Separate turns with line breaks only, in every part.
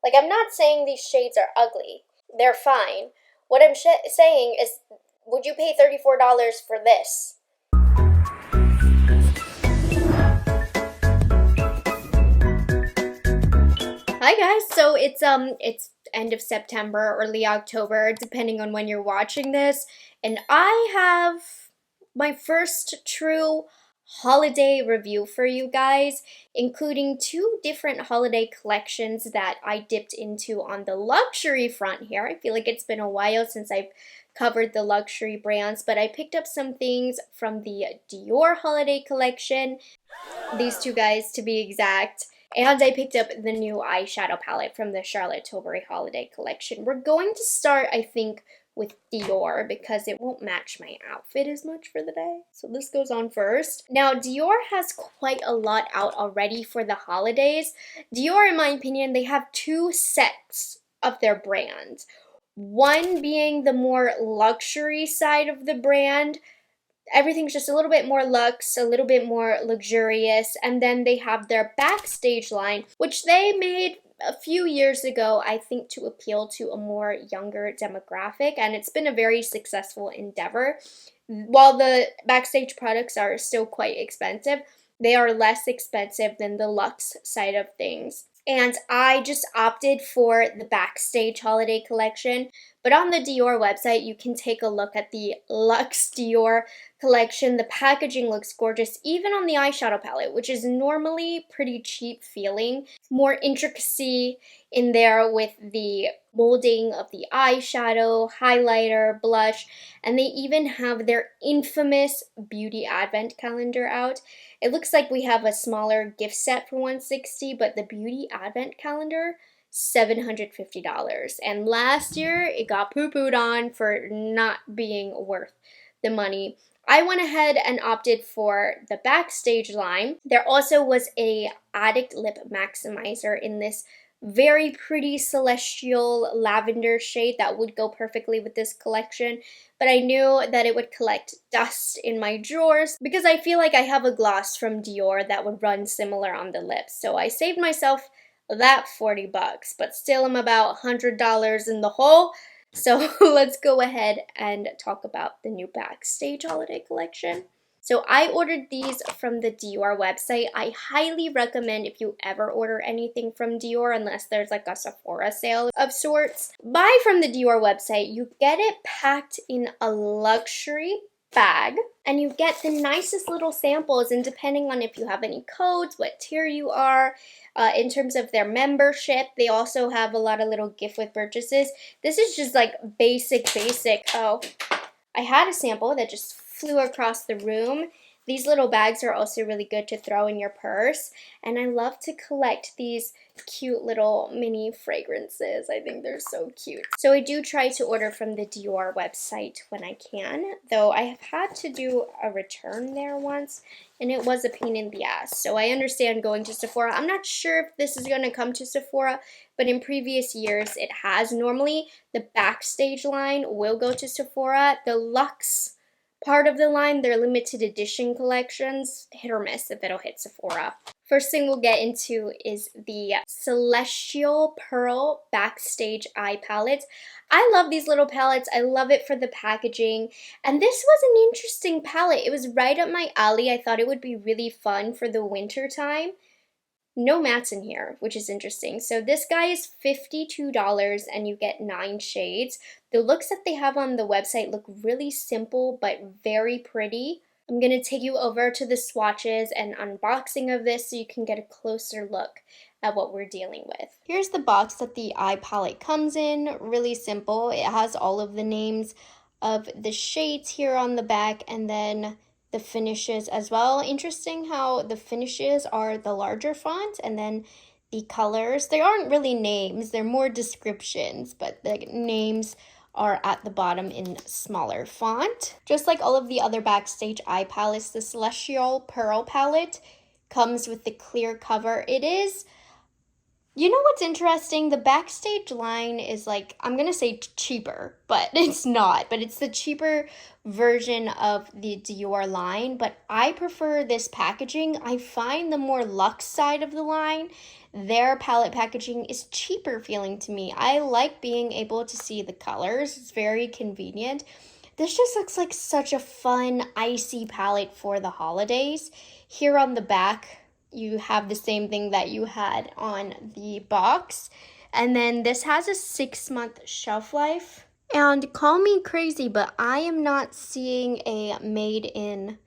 Like, I'm not saying these shades are ugly. They're fine. What I'm saying is, would you pay $34 for this? Hi guys, so it's end of September, early October, depending on when you're watching this, and I have my first true holiday review for you guys, including two different holiday collections that I dipped into on the luxury front here. I feel like it's been a while since I've covered the luxury brands, but I picked up some things from the Dior holiday collection, these two guys to be exact. And I picked up the new eyeshadow palette from the Charlotte Tilbury holiday collection. We're going to start, I think, with Dior because it won't match my outfit as much for the day. So this goes on first. Now, Dior has quite a lot out already for the holidays. Dior, in my opinion, they have two sets of their brands. One being the more luxury side of the brand. Everything's just a little bit more luxe, a little bit more luxurious, and then they have their backstage line, which they made a few years ago, I think, to appeal to a more younger demographic, and it's been a very successful endeavor. While the backstage products are still quite expensive, they are less expensive than the luxe side of things. And I just opted for the backstage holiday collection. But on the Dior website, you can take a look at the Luxe Dior collection. The packaging looks gorgeous, even on the eyeshadow palette, which is normally pretty cheap feeling. More intricacy in there with the molding of the eyeshadow, highlighter, blush, and they even have their infamous beauty advent calendar out. It looks like we have a smaller gift set for $160, but the beauty advent calendar, $750. And last year, it got poo-pooed on for not being worth the money. I went ahead and opted for the backstage line. There also was a Addict Lip Maximizer in this very pretty celestial lavender shade that would go perfectly with this collection, but I knew that it would collect dust in my drawers because I feel like I have a gloss from Dior that would run similar on the lips. So I saved myself that 40 bucks, but still I'm about $100 in the hole. So let's go ahead and talk about the new backstage holiday collection. So I ordered these from the Dior website. I highly recommend, if you ever order anything from Dior, unless there's like a Sephora sale of sorts, buy from the Dior website. You get it packed in a luxury bag, and you get the nicest little samples, and depending on if you have any codes, what tier you are, in terms of their membership, they also have a lot of little gift with purchases. This is just like basic. Oh, I had a sample that just flew across the room. These little bags are also really good to throw in your purse, and I love to collect these cute little mini fragrances. I think they're so cute. So I do try to order from the Dior website when I can, though I have had to do a return there once, and it was a pain in the ass. So I understand going to Sephora. I'm not sure if this is going to come to Sephora, but in previous years it has. Normally the backstage line will go to Sephora. The luxe part of the line, their limited edition collections, hit or miss if it'll hit Sephora. First thing we'll get into is the Celestial Pearl Backstage Eye Palette. I love these little palettes. I love it for the packaging. And this was an interesting palette. It was right up my alley. I thought it would be really fun for the winter time. No mattes in here, which is interesting. So this guy is $52 and you get 9 shades. The looks that they have on the website look really simple but very pretty. I'm going to take you over to the swatches and unboxing of this so you can get a closer look at what we're dealing with. Here's the box that the eye palette comes in. Really simple. It has all of the names of the shades here on the back, and then the finishes as well. Interesting how the finishes are the larger font, and then the colors, they aren't really names, they're more descriptions, but the names are at the bottom in smaller font. Just like all of the other backstage eye palettes, the Celestial Pearl palette comes with the clear cover. It is, you know what's interesting? The backstage line is like, I'm going to say cheaper, but it's not. But it's the cheaper version of the Dior line. But I prefer this packaging. I find the more luxe side of the line, their palette packaging is cheaper feeling to me. I like being able to see the colors. It's very convenient. This just looks like such a fun, icy palette for the holidays. Here on the back, you have the same thing that you had on the box. And then this has a 6-month shelf life. And call me crazy, but I am not seeing a made in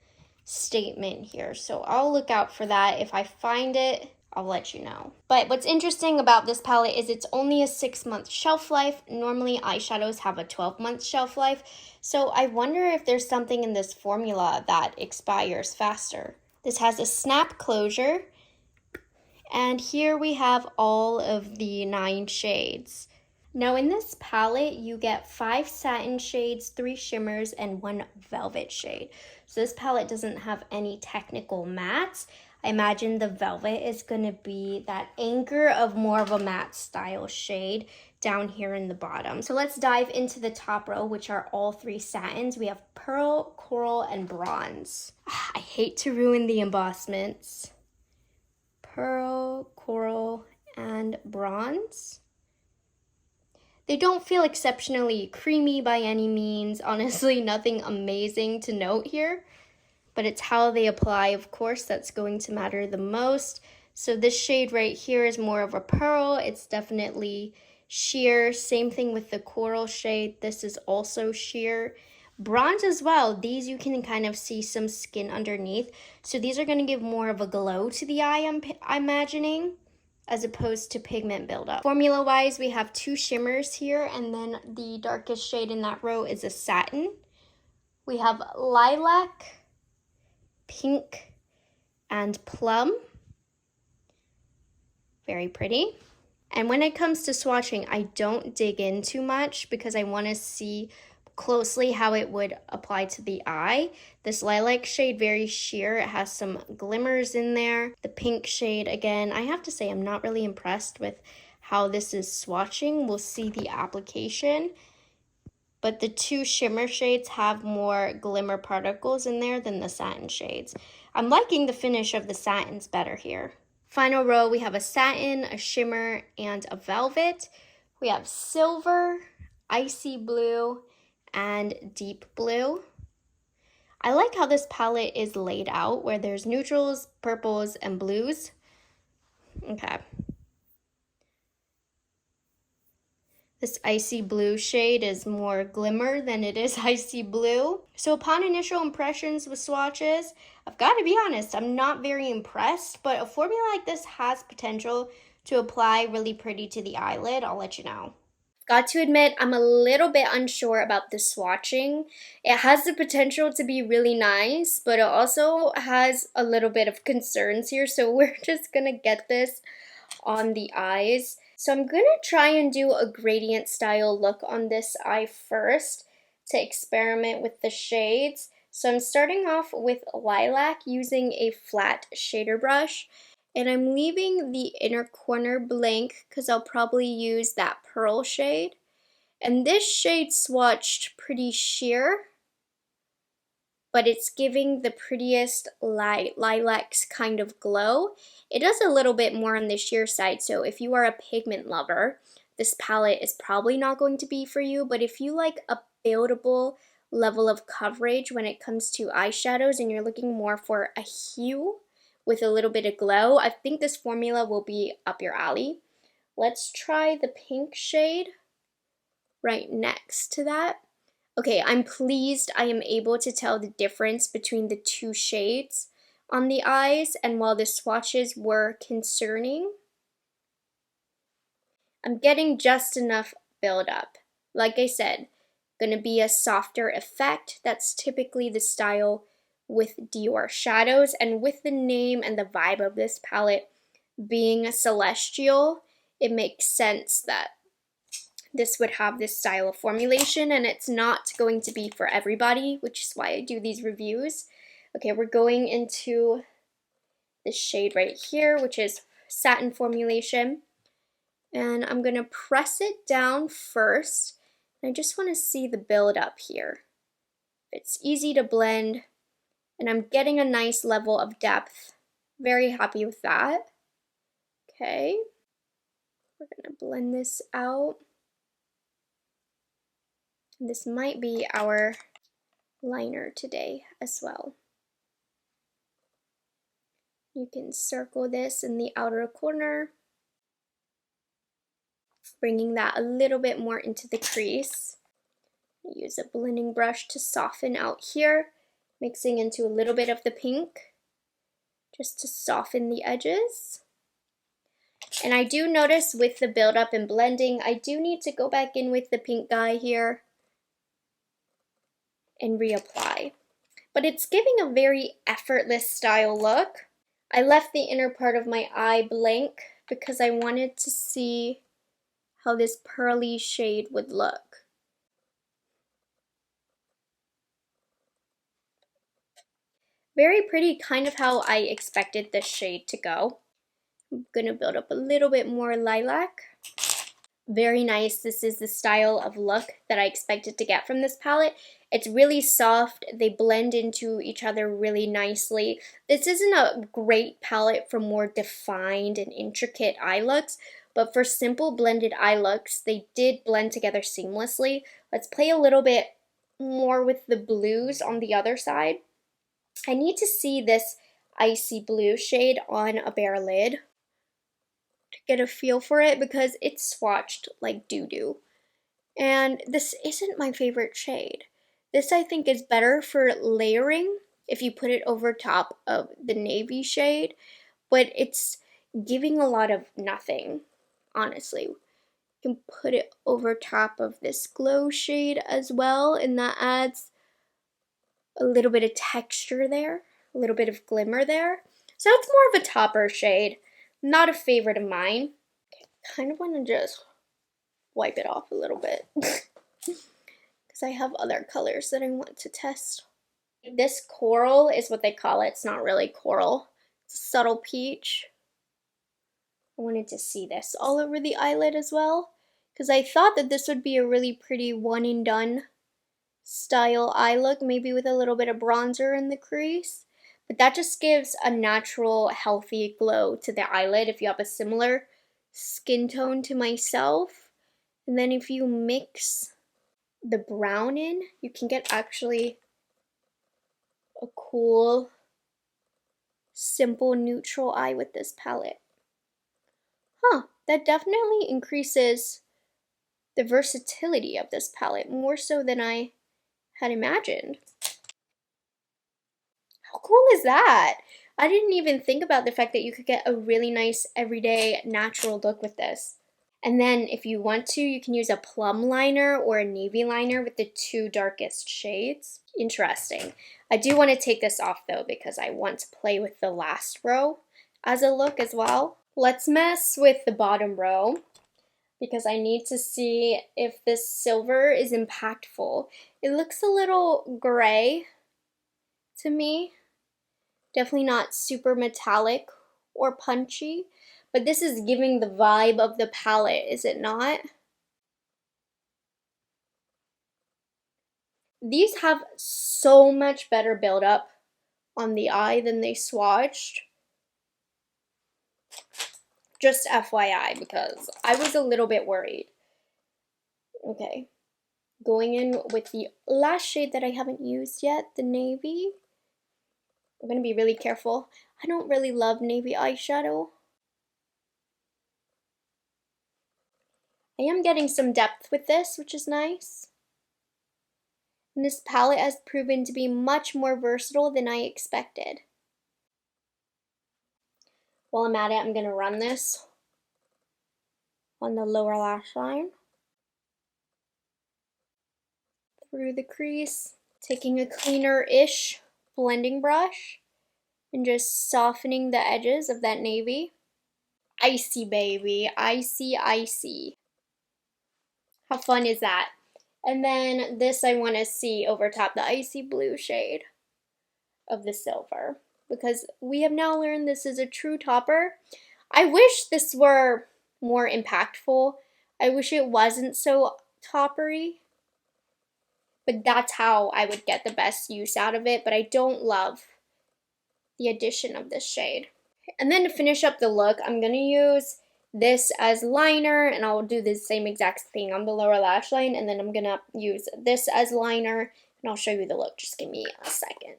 statement here. So I'll look out for that. If I find it, I'll let you know. But what's interesting about this palette is it's only a 6-month shelf life. Normally eyeshadows have a 12-month shelf life. So I wonder if there's something in this formula that expires faster. This has a snap closure. And here we have all of the 9 shades. Now in this palette, you get 5 satin shades, 3 shimmers, and 1 velvet shade. So this palette doesn't have any technical mattes. I imagine the velvet is going to be that anchor of more of a matte style shade down here in the bottom. So let's dive into the top row, which are all 3 satins. We have pearl, coral, and bronze. I hate to ruin the embossments. Pearl, coral, and bronze. They don't feel exceptionally creamy by any means. Honestly, nothing amazing to note here, but it's how they apply, of course, that's going to matter the most. So this shade right here is more of a pearl. It's definitely sheer. Same thing with the coral shade. This is also sheer. Bronze as well. These you can kind of see some skin underneath. So these are going to give more of a glow to the eye, I'm imagining, as opposed to pigment buildup. Formula-wise, we have 2 shimmers here, and then the darkest shade in that row is a satin. We have lilac, pink, and plum. Very pretty. And when it comes to swatching, I don't dig in too much because I want to see closely how it would apply to the eye. This lilac shade, very sheer. It has some glimmers in there. The pink shade, again, I have to say I'm not really impressed with how this is swatching. We'll see the application. But the 2 shimmer shades have more glimmer particles in there than the satin shades. I'm liking the finish of the satins better here. Final row, we have a satin, a shimmer, and a velvet. We have silver, icy blue, and deep blue. I like how this palette is laid out where there's neutrals, purples, and blues. Okay. This icy blue shade is more glimmer than it is icy blue. So upon initial impressions with swatches, I've got to be honest, I'm not very impressed, but a formula like this has potential to apply really pretty to the eyelid. I'll let you know. Got to admit, I'm a little bit unsure about the swatching. It has the potential to be really nice, but it also has a little bit of concerns here, so we're just gonna get this on the eyes. So I'm gonna try and do a gradient style look on this eye first to experiment with the shades. So I'm starting off with lilac using a flat shader brush. And I'm leaving the inner corner blank because I'll probably use that pearl shade. And this shade swatched pretty sheer, but it's giving the prettiest lilacs kind of glow. It does a little bit more on the sheer side, so if you are a pigment lover, this palette is probably not going to be for you, but if you like a buildable level of coverage when it comes to eyeshadows and you're looking more for a hue with a little bit of glow, I think this formula will be up your alley. Let's try the pink shade right next to that. Okay, I'm pleased I am able to tell the difference between the 2 shades on the eyes, and while the swatches were concerning, I'm getting just enough buildup. Like I said, gonna be a softer effect. That's typically the style with Dior shadows, and with the name and the vibe of this palette being celestial, it makes sense that this would have this style of formulation, and it's not going to be for everybody, which is why I do these reviews. Okay, we're going into this shade right here, which is satin formulation, and I'm gonna press it down first, and I just want to see the build up here. It's easy to blend, and I'm getting a nice level of depth. Very happy with that. Okay, we're gonna blend this out. This might be our liner today as well. You can circle this in the outer corner, bringing that a little bit more into the crease. Use a blending brush to soften out here, mixing into a little bit of the pink, just to soften the edges. And I do notice with the buildup and blending, I do need to go back in with the pink dye here and reapply. But it's giving a very effortless style look. I left the inner part of my eye blank because I wanted to see how this pearly shade would look. Very pretty, kind of how I expected this shade to go. I'm gonna build up a little bit more lilac. Very nice. This is the style of look that I expected to get from this palette. It's really soft. They blend into each other really nicely. This isn't a great palette for more defined and intricate eye looks, but for simple blended eye looks, they did blend together seamlessly. Let's play a little bit more with the blues on the other side. I need to see this icy blue shade on a bare lid to get a feel for it because it's swatched like doo-doo. And this isn't my favorite shade. This I think is better for layering if you put it over top of the navy shade, but it's giving a lot of nothing, honestly. You can put it over top of this glow shade as well, and that adds a little bit of texture there, a little bit of glimmer there. So it's more of a topper shade, not a favorite of mine. Okay, kind of want to just wipe it off a little bit because I have other colors that I want to test. This coral is what they call it. It's not really coral. It's a subtle peach. I wanted to see this all over the eyelid as well because I thought that this would be a really pretty one and done style eye look, maybe with a little bit of bronzer in the crease. But that just gives a natural, healthy glow to the eyelid if you have a similar skin tone to myself. And then if you mix the brown in, you can get actually a cool, simple, neutral eye with this palette. That definitely increases the versatility of this palette, more so than I had imagined. How cool is that? I didn't even think about the fact that you could get a really nice, everyday, natural look with this. And then if you want to, you can use a plum liner or a navy liner with the two darkest shades. Interesting. I do want to take this off though because I want to play with the last row as a look as well. Let's mess with the bottom row because I need to see if this silver is impactful. It looks a little gray to me. Definitely not super metallic or punchy, but this is giving the vibe of the palette, is it not? These have so much better buildup on the eye than they swatched. Just FYI, because I was a little bit worried. Okay, going in with the last shade that I haven't used yet, the navy. I'm going to be really careful. I don't really love navy eyeshadow. I am getting some depth with this, which is nice. And this palette has proven to be much more versatile than I expected. While I'm at it, I'm going to run this on the lower lash line, through the crease, taking a cleaner-ish blending brush and just softening the edges of that navy. Icy, baby. Icy, icy. How fun is that? And then this I want to see over top the icy blue shade of the silver, because we have now learned this is a true topper. I wish this were more impactful. I wish it wasn't so toppery, but that's how I would get the best use out of it. But I don't love the addition of this shade. And then to finish up the look, I'm going to use this as liner, and I'll do the same exact thing on the lower lash line, and then I'm going to use this as liner, and I'll show you the look. Just give me a second.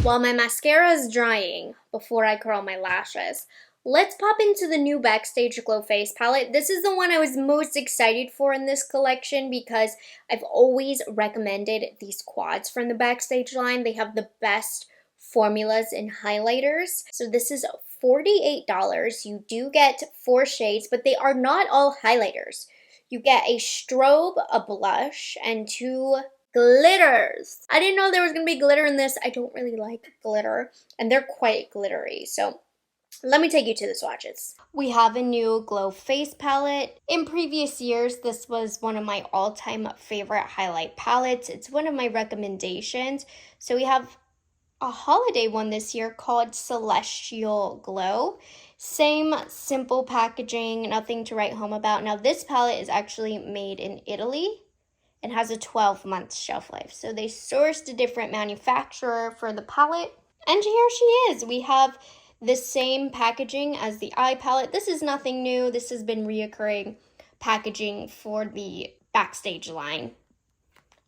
While my mascara is drying before I curl my lashes, let's pop into the new Backstage Glow Face palette. This is the one I was most excited for in this collection because I've always recommended these quads from the Backstage line. They have the best formulas and highlighters. So this is $48. You do get 4 shades, but they are not all highlighters. You get a strobe, a blush, and 2 glitters. I didn't know there was gonna be glitter in this. I don't really like glitter, and they're quite glittery. So let me take you to the swatches. We have a new Glow Face palette. In previous years, this was one of my all-time favorite highlight palettes. It's one of my recommendations. So we have a holiday one this year called Celestial Glow. Same simple packaging, nothing to write home about. Now this palette is actually made in Italy and has a 12-month shelf life. So they sourced a different manufacturer for the palette. And here she is. We have the same packaging as the eye palette. This is nothing new. This has been reoccurring packaging for the Backstage line.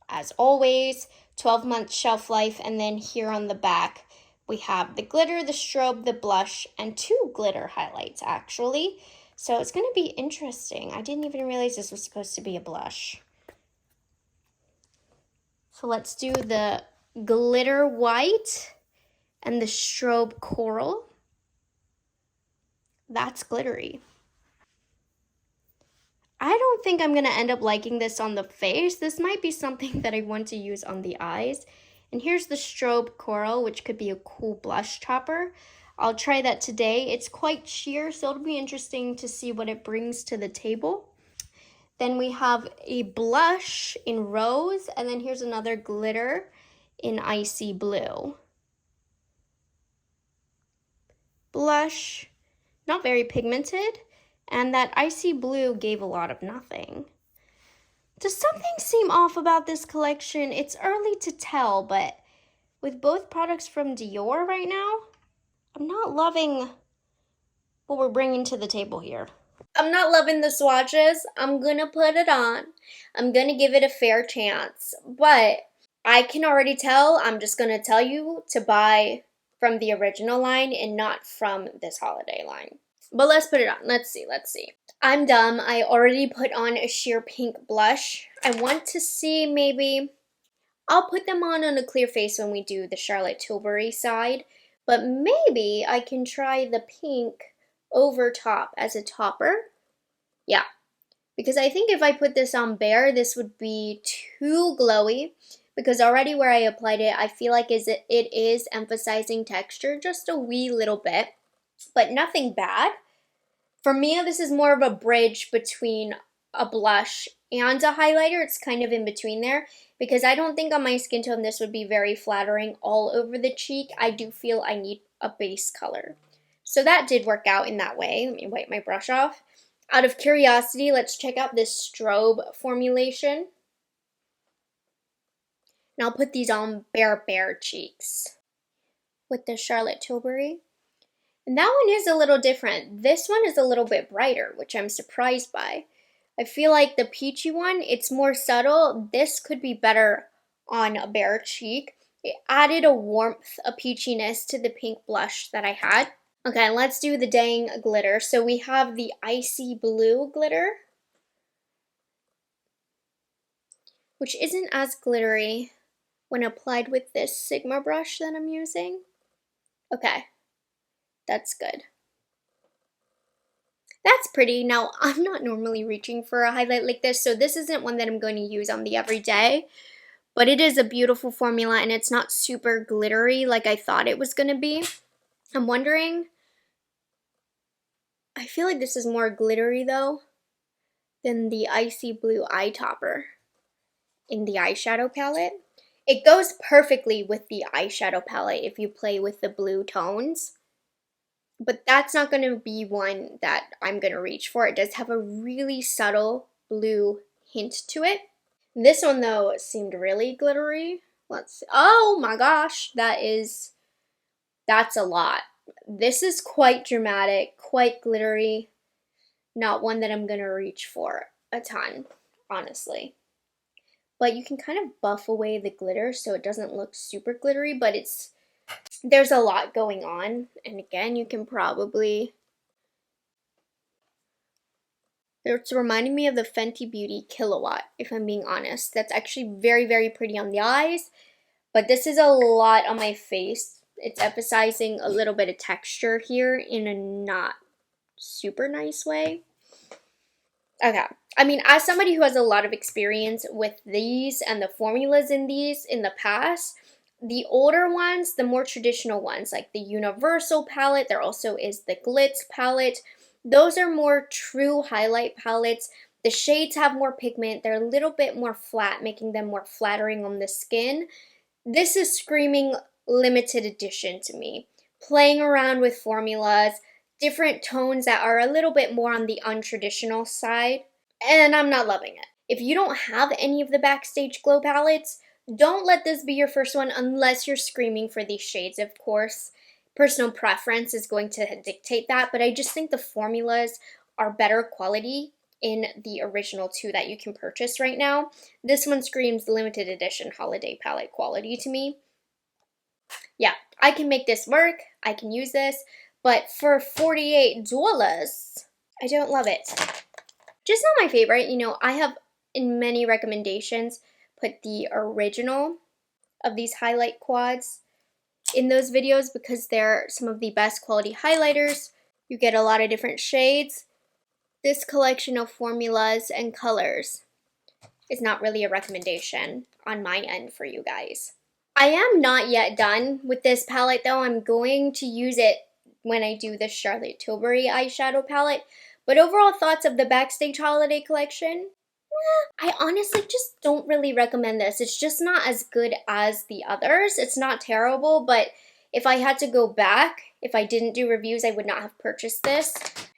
As always, 12-month shelf life, and then here on the back, we have the glitter, the strobe, the blush, and 2 glitter highlights, actually. So it's going to be interesting. I didn't even realize this was supposed to be a blush. So let's do the glitter white and the strobe coral. That's glittery. I don't think I'm going to end up liking this on the face. This might be something that I want to use on the eyes. And here's the strobe coral, which could be a cool blush topper. I'll try that today. It's quite sheer, so it'll be interesting to see what it brings to the table. Then we have a blush in rose, and then here's another glitter in icy blue. Blush, not very pigmented, and that icy blue gave a lot of nothing. Does something seem off about this collection? It's early to tell, but with both products from Dior right now, I'm not loving what we're bringing to the table here. I'm not loving the swatches. I'm gonna put it on. I'm gonna give it a fair chance, but I can already tell. I'm just gonna tell you to buy from the original line and not from this holiday line. But let's put it on. Let's see. I'm dumb. I already put on a sheer pink blush. I want to see maybe, I'll put them on a clear face when we do the Charlotte Tilbury side, but maybe I can try the pink over top as a topper. Yeah, because I think if I put this on bare, this would be too glowy, because already where I applied it, I feel like it is emphasizing texture just a wee little bit, but nothing bad. For me, this is more of a bridge between a blush and a highlighter. It's kind of in between there, because I don't think on my skin tone this would be very flattering all over the cheek. I do feel I need a base color. So that did work out in that way. Let me wipe my brush off. Out of curiosity, let's check out this strobe formulation. And I'll put these on bare cheeks with the Charlotte Tilbury. And that one is a little different. This one is a little bit brighter, which I'm surprised by. I feel like the peachy one, it's more subtle. This could be better on a bare cheek. It added a warmth, a peachiness to the pink blush that I had. Okay, let's do the dang glitter. So we have the icy blue glitter, which isn't as glittery when applied with this Sigma brush that I'm using. Okay, that's good. That's pretty. Now, I'm not normally reaching for a highlight like this, so this isn't one that I'm going to use on the everyday, but it is a beautiful formula, and it's not super glittery like I thought it was going to be. I'm wondering, I feel like this is more glittery though. Then the Icy Blue Eye Topper in the eyeshadow palette. It goes perfectly with the eyeshadow palette if you play with the blue tones. But that's not going to be one that I'm going to reach for. It does have a really subtle blue hint to it. This one, though, seemed really glittery. Let's see. Oh my gosh, that's a lot. This is quite dramatic, quite glittery. Not one that I'm going to reach for a ton, honestly. But you can kind of buff away the glitter so it doesn't look super glittery, but there's a lot going on. And again, you can probably... It's reminding me of the Fenty Beauty Kilowatt, if I'm being honest. That's actually very, very pretty on the eyes, but this is a lot on my face. It's emphasizing a little bit of texture here in a not super nice way. Okay, I mean, as somebody who has a lot of experience with these and the formulas in these in the past, the older ones, the more traditional ones, like the Universal palette, there also is the Glitz palette. Those are more true highlight palettes. The shades have more pigment. They're a little bit more flat, making them more flattering on the skin. This is screaming limited edition to me. Playing around with formulas, different tones that are a little bit more on the untraditional side, and I'm not loving it. If you don't have any of the Backstage Glow palettes, don't let this be your first one unless you're screaming for these shades, of course. Personal preference is going to dictate that, but I just think the formulas are better quality in the original two that you can purchase right now. This one screams limited edition holiday palette quality to me. Yeah, I can make this work. I can use this, but for $48, I don't love it. Just not my favorite. You know, I have in many recommendations put the original of these highlight quads in those videos because they're some of the best quality highlighters. You get a lot of different shades. This collection of formulas and colors is not really a recommendation on my end for you guys. I am not yet done with this palette though. I'm going to use it when I do the Charlotte Tilbury eyeshadow palette. But overall thoughts of the Backstage Holiday Collection? I honestly just don't really recommend this. It's just not as good as the others. It's not terrible, but if I had to go back, if I didn't do reviews, I would not have purchased this.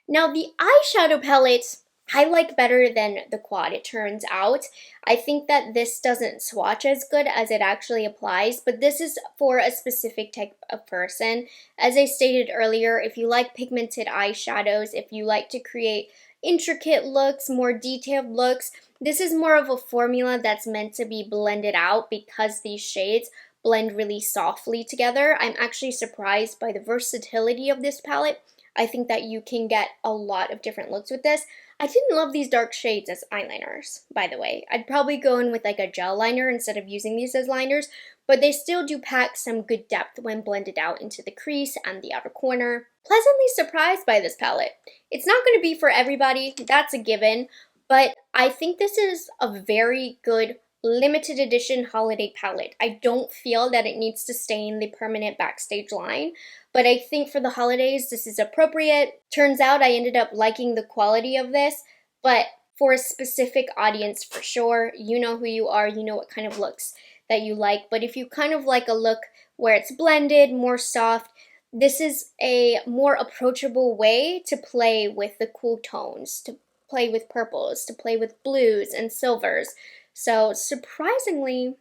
Now, the eyeshadow palette I like better than the quad, it turns out. I think that this doesn't swatch as good as it actually applies, but this is for a specific type of person. As I stated earlier, if you like pigmented eyeshadows, if you like to create intricate looks, more detailed looks, this is more of a formula that's meant to be blended out because these shades blend really softly together. I'm actually surprised by the versatility of this palette. I think that you can get a lot of different looks with this. I didn't love these dark shades as eyeliners, by the way. I'd probably go in with like a gel liner instead of using these as liners, but they still do pack some good depth when blended out into the crease and the outer corner. Pleasantly surprised by this palette. It's not going to be for everybody, that's a given, but I think this is a very good limited edition holiday palette. I don't feel that it needs to stay in the permanent Backstage line, but I think for the holidays this is appropriate. Turns out I ended up liking the quality of this, but for a specific audience for sure. You know who you are, you know what kind of looks that you like, but if you kind of like a look where it's blended, more soft, this is a more approachable way to play with the cool tones, to play with purples, to play with blues and silvers. So surprisingly,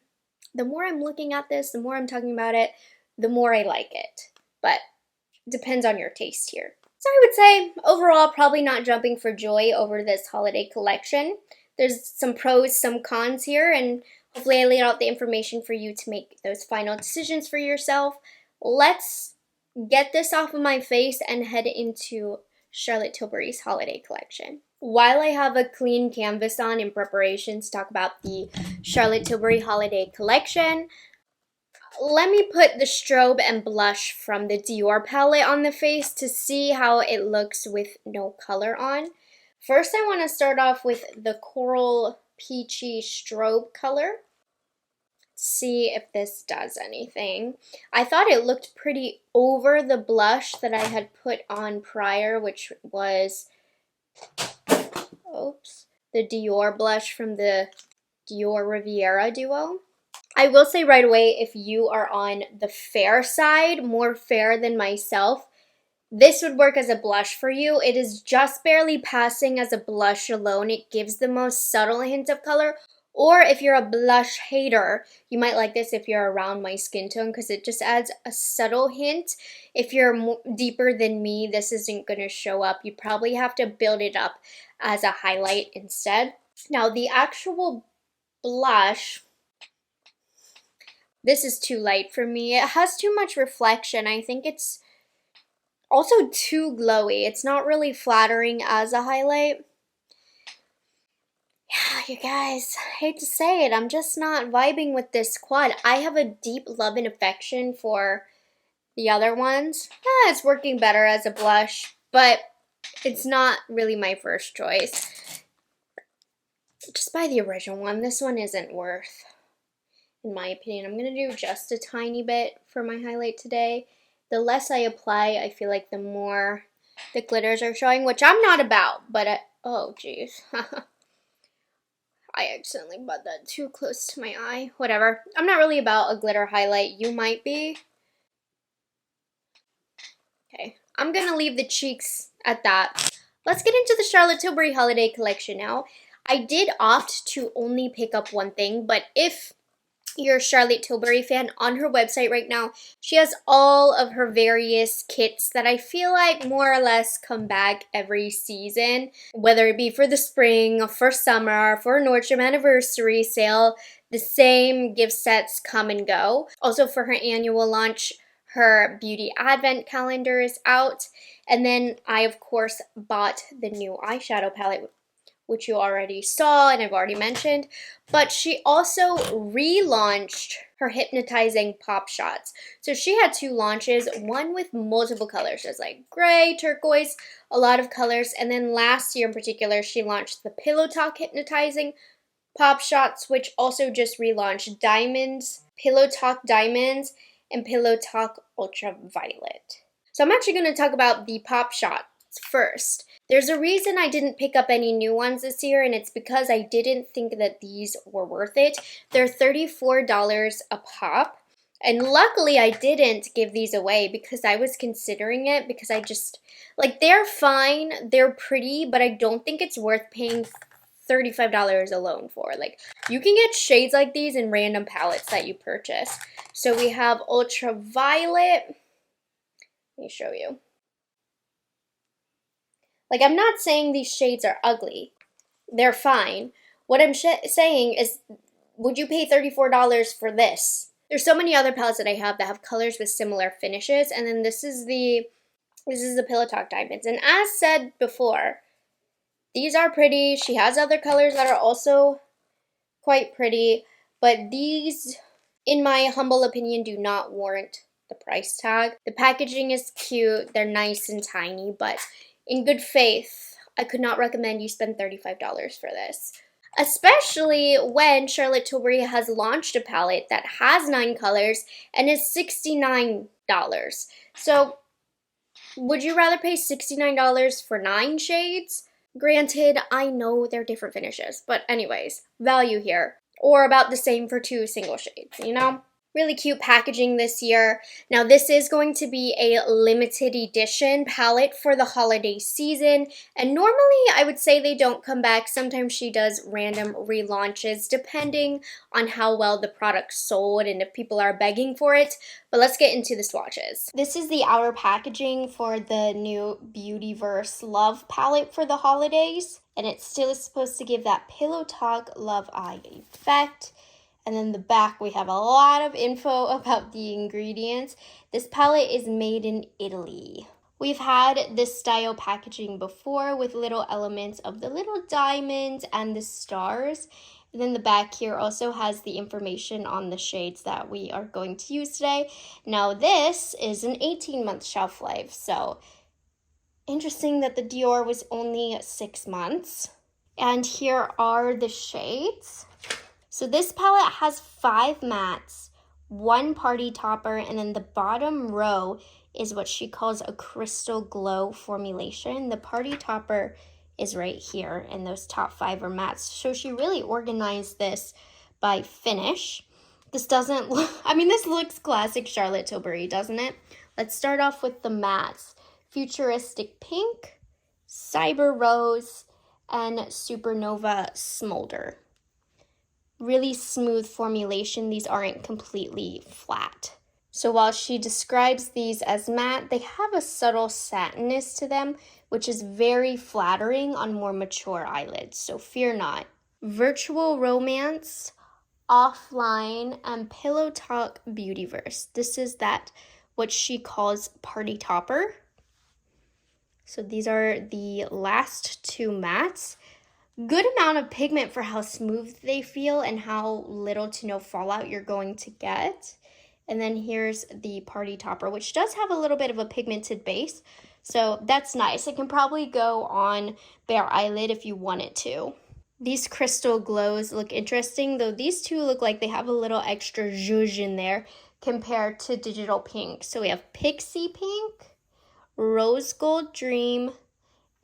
the more I'm looking at this, the more I'm talking about it, the more I like it. But depends on your taste here. So I would say overall probably not jumping for joy over this holiday collection. There's some pros, some cons here, and hopefully I laid out the information for you to make those final decisions for yourself. Let's get this off of my face and head into Charlotte Tilbury's holiday collection. While I have a clean canvas on in preparation to talk about the Charlotte Tilbury holiday collection, let me put the strobe and blush from the Dior palette on the face to see how it looks with no color on. First, I want to start off with the Coral Peachy Strobe color. See if this does anything. I thought it looked pretty over the blush that I had put on prior, which was, oops, the Dior blush from the Dior Riviera duo. I will say right away, if you are on the fair side, more fair than myself, this would work as a blush for you. It is just barely passing as a blush alone. It gives the most subtle hint of color. Or if you're a blush hater, you might like this if you're around my skin tone because it just adds a subtle hint. If you're deeper than me, this isn't going to show up. You probably have to build it up as a highlight instead. Now the actual blush, this is too light for me. It has too much reflection. I think it's also too glowy. It's not really flattering as a highlight. Yeah, you guys, I hate to say it, I'm just not vibing with this quad. I have a deep love and affection for the other ones. It's working better as a blush, but it's not really my first choice. Just buy the original one. This one isn't worth, in my opinion. I'm going to do just a tiny bit for my highlight today. The less I apply, I feel like the more the glitters are showing, which I'm not about, but oh geez. I accidentally brought that too close to my eye. Whatever. I'm not really about a glitter highlight. You might be. Okay. I'm going to leave the cheeks at that. Let's get into the Charlotte Tilbury holiday collection now. I did opt to only pick up one thing, but if you're a Charlotte Tilbury fan, on her website right now, she has all of her various kits that I feel like more or less come back every season, whether it be for the spring, for summer, for a Nordstrom anniversary sale. The same gift sets come and go. Also for her annual launch, her beauty advent calendar is out. And then I, of course, bought the new eyeshadow palette, which you already saw and I've already mentioned, but she also relaunched her hypnotizing pop shots. So she had two launches, one with multiple colors. There's like gray, turquoise, a lot of colors, and then last year in particular, she launched the Pillow Talk hypnotizing pop shots, which also just relaunched Diamonds, Pillow Talk Diamonds, and Pillow Talk Ultraviolet. So I'm actually going to talk about the pop shots first. There's a reason I didn't pick up any new ones this year, and it's because I didn't think that these were worth it. They're $34 a pop, and luckily I didn't give these away because I was considering it because I just, like, they're fine, they're pretty, but I don't think it's worth paying $35 alone for. Like, you can get shades like these in random palettes that you purchase. So we have Ultraviolet. Let me show you. Like, I'm not saying these shades are ugly. They're fine. What I'm saying is, would you pay $34 for this? There's so many other palettes that I have that have colors with similar finishes, and then this is the Pillow Talk Diamonds. And as said before, these are pretty. She has other colors that are also quite pretty, but these, in my humble opinion, do not warrant the price tag. The packaging is cute. They're nice and tiny, but in good faith, I could not recommend you spend $35 for this. Especially when Charlotte Tilbury has launched a palette that has 9 colors and is $69. So, would you rather pay $69 for 9 shades? Granted, I know they're different finishes, but anyways, value here. Or about the same for 2 single shades, you know? Really cute packaging this year. Now this is going to be a limited edition palette for the holiday season, and normally I would say they don't come back. Sometimes she does random relaunches depending on how well the product sold and if people are begging for it. But let's get into the swatches. This is the outer packaging for the new Beautyverse Love palette for the holidays, and it still is supposed to give that Pillow Talk Love Eye effect. And then the back, we have a lot of info about the ingredients. This palette is made in Italy. We've had this style packaging before with little elements of the little diamonds and the stars. And then the back here also has the information on the shades that we are going to use today. Now this is an 18-month shelf life, so interesting that the Dior was only 6 months. And here are the shades. So this palette has 5 mattes, 1 party topper, and then the bottom row is what she calls a crystal glow formulation. The party topper is right here, and those top 5 are mattes. So she really organized this by finish. This doesn't look, I mean, this looks classic Charlotte Tilbury, doesn't it? Let's start off with the mattes. Futuristic Pink, Cyber Rose, and Supernova Smolder. Really smooth formulation. These aren't completely flat. So while she describes these as matte, they have a subtle satinness to them, which is very flattering on more mature eyelids, so fear not. Virtual Romance, Offline, and Pillow Talk Beautyverse. This is what she calls Party Topper. So these are the last 2 mattes. Good amount of pigment for how smooth they feel and how little to no fallout you're going to get. And then here's the Party Topper, which does have a little bit of a pigmented base. So that's nice. It can probably go on bare eyelid if you want it to. These crystal glows look interesting, though these 2 look like they have a little extra zhuzh in there compared to Digital Pink. So we have Pixie Pink, Rose Gold Dream,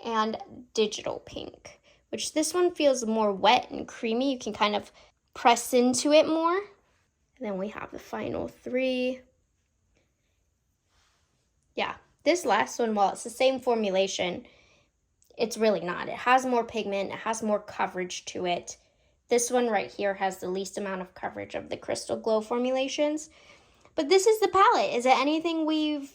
and Digital Pink, which this one feels more wet and creamy. You can kind of press into it more. And then we have the final 3. Yeah, this last one, while it's the same formulation, it's really not. It has more pigment, it has more coverage to it. This one right here has the least amount of coverage of the Crystal Glow formulations. But this is the palette. Is it anything we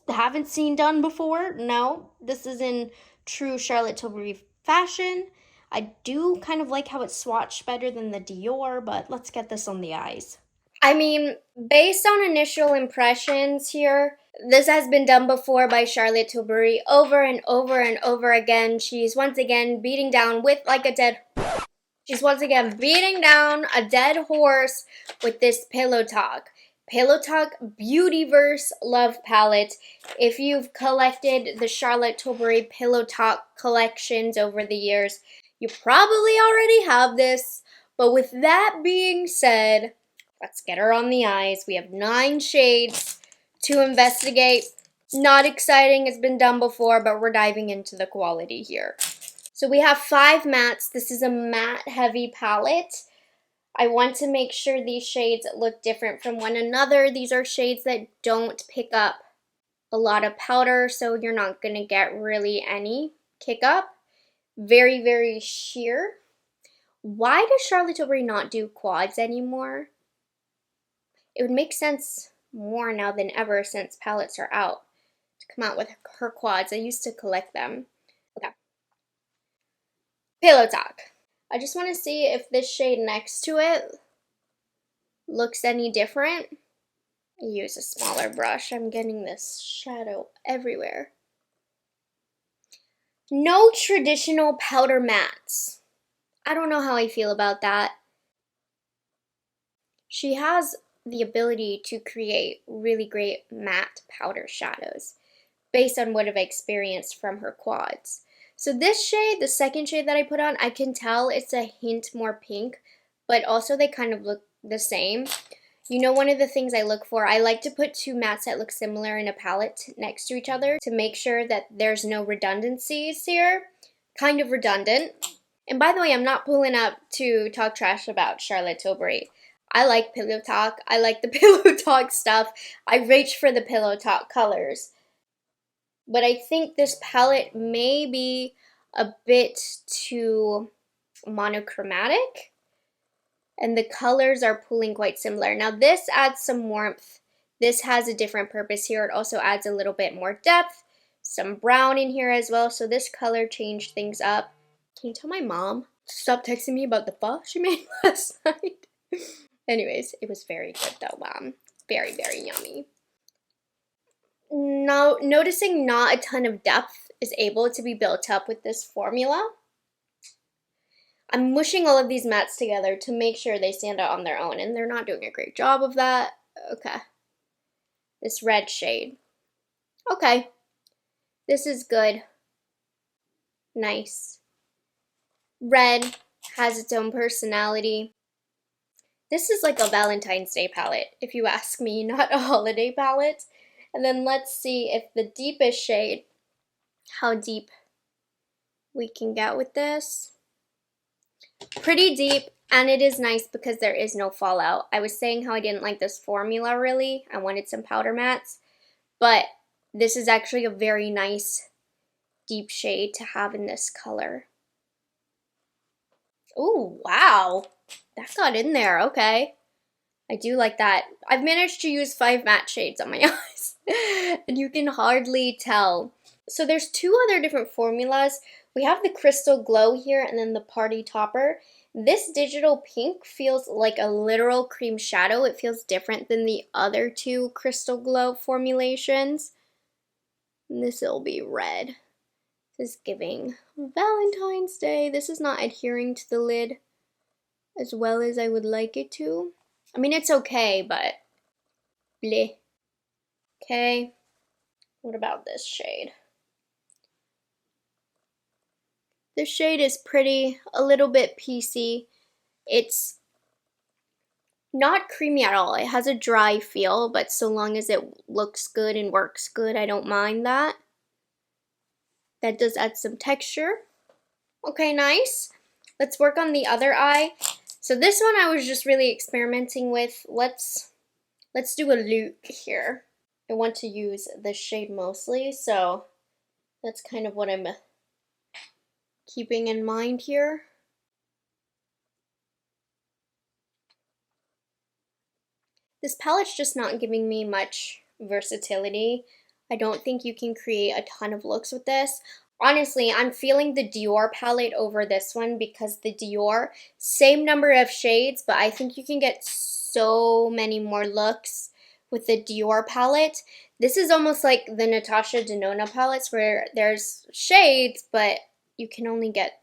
haven't seen done before? No, this is in true Charlotte Tilbury fashion. I do kind of like how it's swatched better than the Dior, but let's get this on the eyes. I mean, based on initial impressions here, this has been done before by Charlotte Tilbury over and over and over again. She's once again beating down with like a dead... She's once again beating down a dead horse with this Pillow Talk. Pillow Talk Beautyverse Love Palette. If you've collected the Charlotte Tilbury Pillow Talk collections over the years, you probably already have this. But with that being said, let's get her on the eyes. We have 9 shades to investigate. Not exciting, it's been done before, but we're diving into the quality here. So we have 5 mattes. This is a matte heavy palette. I want to make sure these shades look different from one another. These are shades that don't pick up a lot of powder, so you're not going to get really any kick up. Very, very sheer. Why does Charlotte Tilbury not do quads anymore? It would make sense more now than ever since palettes are out to come out with her quads. I used to collect them. Okay. Pillow Talk. I just want to see if this shade next to it looks any different. I use a smaller brush. I'm getting this shadow everywhere. No traditional powder mattes. I don't know how I feel about that. She has the ability to create really great matte powder shadows based on what I've experienced from her quads. So this shade, the second shade that I put on, I can tell it's a hint more pink, but also they kind of look the same. You know, one of the things I look for, I like to put 2 mattes that look similar in a palette next to each other to make sure that there's no redundancies here. Kind of redundant. And by the way, I'm not pulling up to talk trash about Charlotte Tilbury. I like Pillow Talk. I like the Pillow Talk stuff. I reach for the Pillow Talk colors. But I think this palette may be a bit too monochromatic. And the colors are pulling quite similar. Now this adds some warmth. This has a different purpose here. It also adds a little bit more depth. Some brown in here as well. So this color changed things up. Can you tell my mom to stop texting me about the pho she made last night? Anyways, it was very good though. Very, very yummy. Now, noticing not a ton of depth is able to be built up with this formula. I'm mushing all of these mattes together to make sure they stand out on their own, and they're not doing a great job of that. Okay. This red shade. Okay. This is good. Nice. Red has its own personality. This is like a Valentine's Day palette, if you ask me, not a holiday palette. And then let's see if the deepest shade, how deep we can get with this. Pretty deep, and it is nice because there is no fallout. I was saying how I didn't like this formula really. I wanted some powder mattes, but this is actually a very nice deep shade to have in this color. Oh, wow. That got in there, okay. I do like that. I've managed to use 5 matte shades on my eyes, and you can hardly tell. So there's 2 other different formulas. We have the Crystal Glow here and then the Party Topper. This digital pink feels like a literal cream shadow. It feels different than the other 2 Crystal Glow formulations. And this will be red. This is giving Valentine's Day. This is not adhering to the lid as well as I would like it to. I mean, it's okay, but bleh. Okay, what about this shade? This shade is pretty, a little bit piecey. It's not creamy at all. It has a dry feel, but so long as it looks good and works good, I don't mind that. That does add some texture. Okay, nice. Let's work on the other eye. So this one I was just really experimenting with. Let's do a look here. I want to use this shade mostly, so that's kind of what I'm keeping in mind here. This palette's just not giving me much versatility. I don't think you can create a ton of looks with this. Honestly, I'm feeling the Dior palette over this one because the Dior, same number of shades, but I think you can get so many more looks with the Dior palette. This is almost like the Natasha Denona palettes where there's shades, but you can only get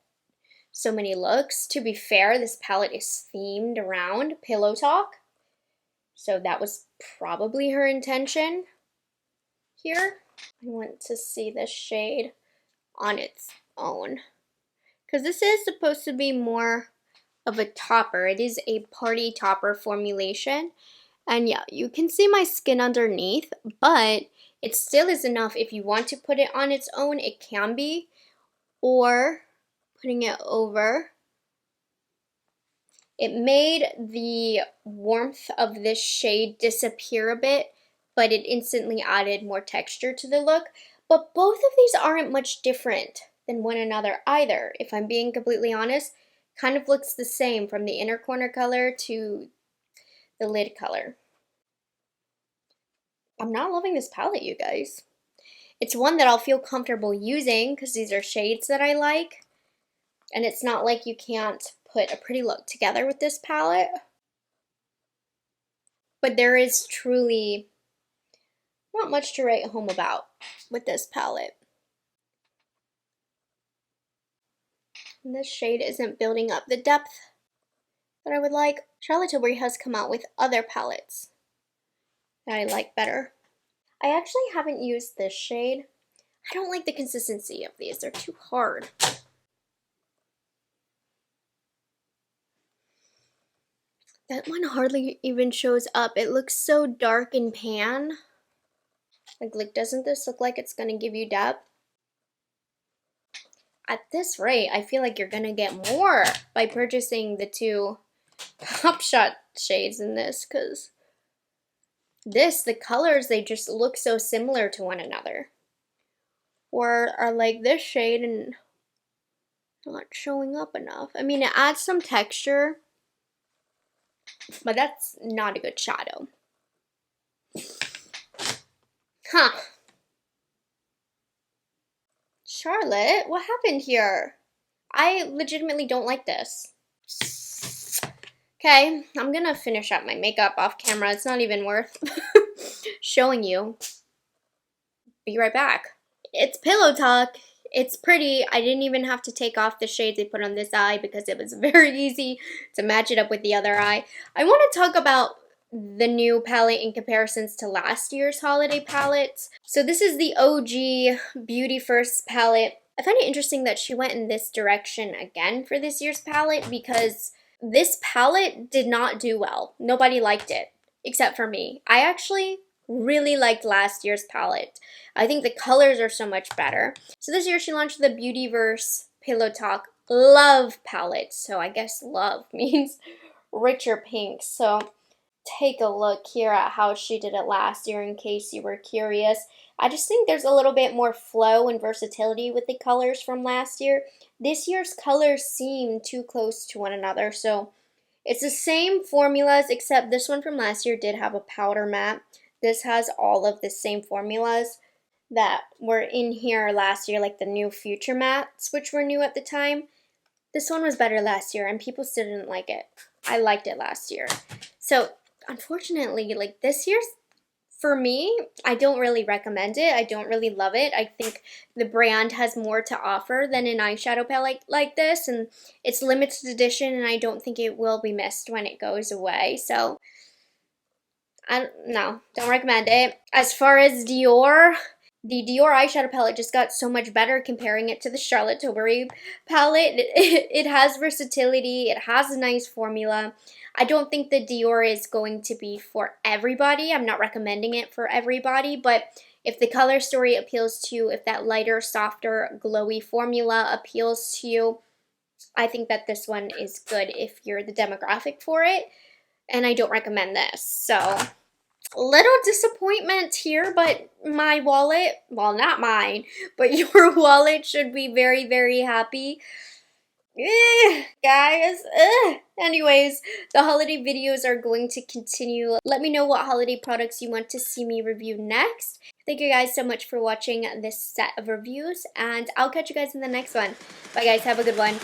so many looks. To be fair, this palette is themed around Pillow Talk. So that was probably her intention here. I want to see this shade on its own, because this is supposed to be more of a topper. It is a party topper formulation, and yeah, you can see my skin underneath, but it still is enough. If you want to put it on its own, it can be, or putting it over. It made the warmth of this shade disappear a bit, but it instantly added more texture to the look. But both of these aren't much different than one another either, if I'm being completely honest. Kind of looks the same from the inner corner color to the lid color. I'm not loving this palette, you guys. It's one that I'll feel comfortable using because these are shades that I like. And it's not like you can't put a pretty look together with this palette. But there is truly not much to write home about with this palette. And this shade isn't building up the depth that I would like. Charlotte Tilbury has come out with other palettes that I like better. I actually haven't used this shade. I don't like the consistency of these. They're too hard. That one hardly even shows up. It looks so dark and pan. Like, doesn't this look like it's gonna give you depth? At this rate, I feel like you're gonna get more by purchasing the 2 Pop Shot shades in this, because the colors, they just look so similar to one another. Or are like this shade and not showing up enough. I mean, it adds some texture, but that's not a good shadow. Huh. Charlotte, what happened here? I legitimately don't like this. Okay, I'm gonna finish up my makeup off camera. It's not even worth showing you. Be right back. It's Pillow Talk. It's pretty. I didn't even have to take off the shades I put on this eye because it was very easy to match it up with the other eye. I want to talk about the new palette in comparisons to last year's holiday palettes. So this is the OG Beauty First palette. I find it interesting that she went in this direction again for this year's palette because this palette did not do well. Nobody liked it except for me. I actually really liked last year's palette. I think the colors are so much better. So this year she launched the Beautyverse Pillow Talk Love palette. So I guess love means richer pinks. So take a look here at how she did it last year in case you were curious. I just think there's a little bit more flow and versatility with the colors from last year. This year's colors seem too close to one another, so it's the same formulas except this one from last year did have a powder matte. This has all of the same formulas that were in here last year, like the new Future mattes, which were new at the time. This one was better last year, and people still didn't like it. I liked it last year. So, unfortunately, like this year's, for me, I don't really recommend it. I don't really love it. I think the brand has more to offer than an eyeshadow palette like this, and it's limited edition, and I don't think it will be missed when it goes away. So, don't recommend it. As far as Dior, the Dior eyeshadow palette just got so much better comparing it to the Charlotte Tilbury palette. It has versatility. It has a nice formula. I don't think the Dior is going to be for everybody. I'm not recommending it for everybody, but if the color story appeals to you, if that lighter, softer, glowy formula appeals to you, I think that this one is good if you're the demographic for it, and I don't recommend this. So, little disappointment here, but my wallet, well, not mine, but your wallet should be very, very happy. Guys, anyways, the holiday videos are going to continue. Let me know what holiday products you want to see me review next. Thank you guys so much for watching this set of reviews, and I'll catch you guys in the next one. Bye guys, have a good one.